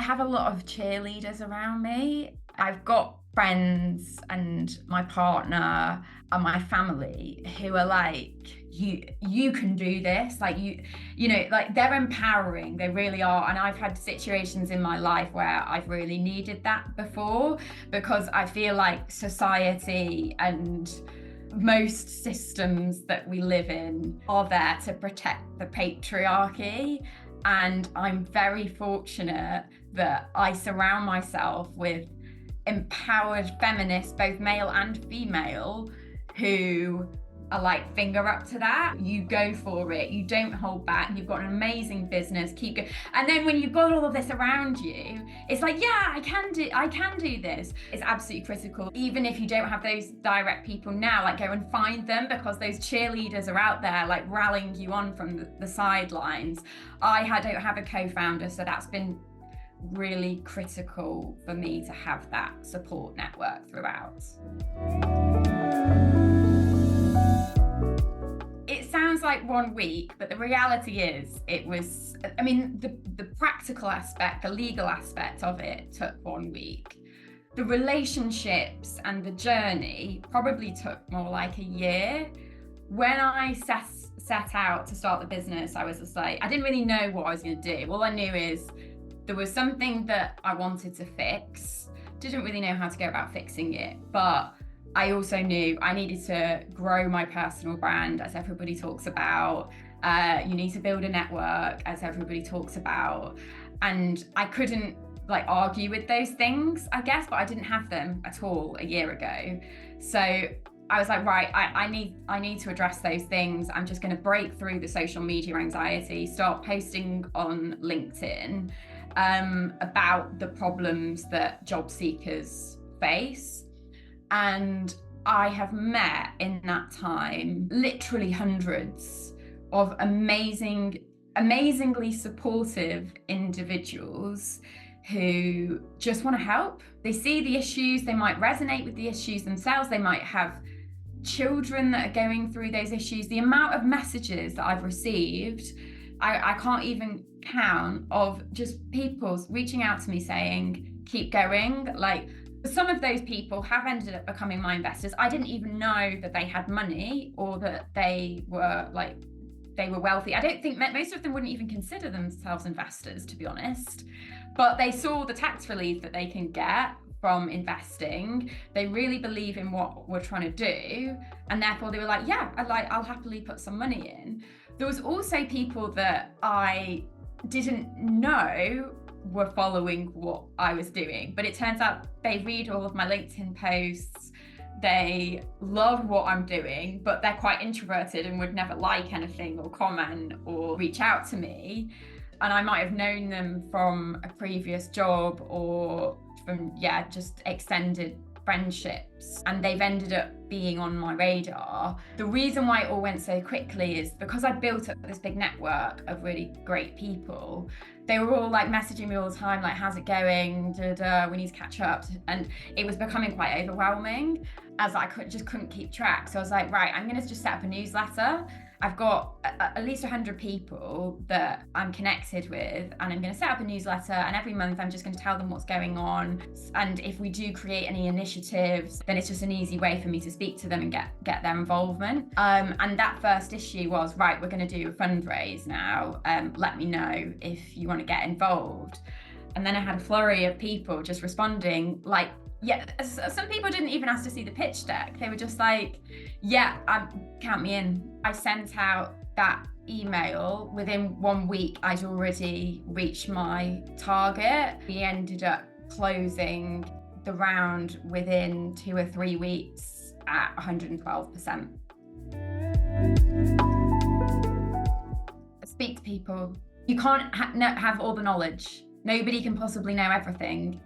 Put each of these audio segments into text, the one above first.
have a lot of cheerleaders around me. I've got friends and my partner and my family who are like, you can do this. Like like they're empowering, they really are. And I've had situations in my life where I've really needed that before, because I feel like society and most systems that we live in are there to protect the patriarchy. And I'm very fortunate that I surround myself with empowered feminists, both male and female, who are like, finger up to that, you go for it, you don't hold back, you've got an amazing business, keep going. And then when you've got all of this around you, it's like, yeah, I can do this. It's absolutely critical. Even if you don't have those direct people now, like, go and find them, because those cheerleaders are out there like rallying you on from the sidelines. I don't have a co-founder, so that's been really critical for me to have that support network throughout. It sounds like 1 week, but the reality is the practical aspect, the legal aspect of it took 1 week. The relationships and the journey probably took more like a year. When I set out to start the business, I was just like, I didn't really know what I was going to do. All I knew is there was something that I wanted to fix. Didn't really know how to go about fixing it, but I also knew I needed to grow my personal brand, as everybody talks about. You need to build a network, as everybody talks about. And I couldn't argue with those things, I guess, but I didn't have them at all a year ago. So I was like, right, I need to address those things. I'm just going to break through the social media anxiety, start posting on LinkedIn about the problems that job seekers face. And I have met in that time literally hundreds of amazingly supportive individuals who just want to help. They see the issues, they might resonate with the issues themselves, they might have children that are going through those issues. The amount of messages that I've received, I can't even count, of just people reaching out to me saying, keep going. Like, some of those people have ended up becoming my investors. I didn't even know that they had money or that they were wealthy. I don't think most of them wouldn't even consider themselves investors, to be honest. But they saw the tax relief that they can get from investing. They really believe in what we're trying to do, and therefore they were like, yeah, I'll happily put some money in. There was also people that I didn't know were following what I was doing, but it turns out they read all of my LinkedIn posts, they love what I'm doing, but they're quite introverted and would never like anything or comment or reach out to me. And I might have known them from a previous job or from just extended friendships, and they've ended up being on my radar. The reason why it all went so quickly is because I built up this big network of really great people. They were all like messaging me all the time, like, how's it going? We need to catch up. And it was becoming quite overwhelming, as I couldn't keep track. So I was like, right, I'm going to just set up a newsletter. I've got at least 100 people that I'm connected with, and I'm going to set up a newsletter, and every month I'm just going to tell them what's going on. And if we do create any initiatives, then it's just an easy way for me to speak to them and get their involvement. And that first issue was, right, we're going to do a fundraise now. Let me know if you want to get involved. And then I had a flurry of people just responding, like, yeah, some people didn't even ask to see the pitch deck. They were just like, yeah, count me in. I sent out that email. Within 1 week, I'd already reached my target. We ended up closing the round within 2 or 3 weeks at 112%. Speak to people. You can't have all the knowledge. Nobody can possibly know everything.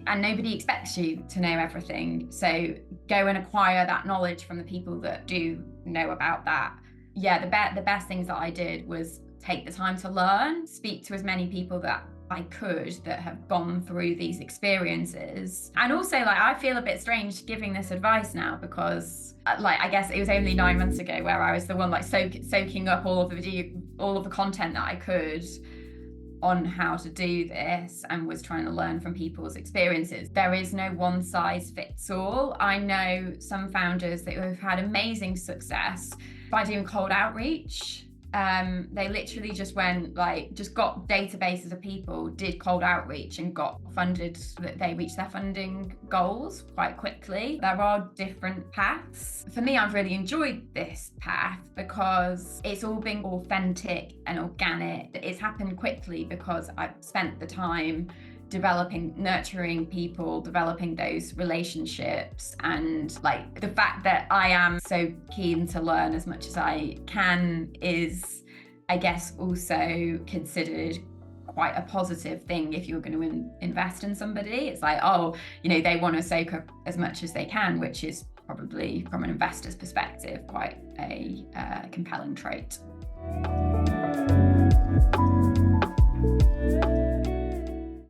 And nobody expects you to know everything. So go and acquire that knowledge from the people that do know about that. Yeah, the best things that I did was take the time to learn, speak to as many people that I could that have gone through these experiences. And also, I feel a bit strange giving this advice now, because I guess it was only 9 months ago where I was the one soaking up all of the content that I could. on how to do this and was trying to learn from people's experiences. There is no one size fits all. I know some founders that have had amazing success by doing cold outreach. They literally just got databases of people, did cold outreach and got funded, that they reached their funding goals quite quickly. There are different paths. For me, I've really enjoyed this path because it's all been authentic and organic. It's happened quickly because I've spent the time nurturing people, developing those relationships, and the fact that I am so keen to learn as much as I can is, I guess, also considered quite a positive thing if you're going to invest in somebody. It's they want to soak up as much as they can, which is probably, from an investor's perspective, quite a compelling trait.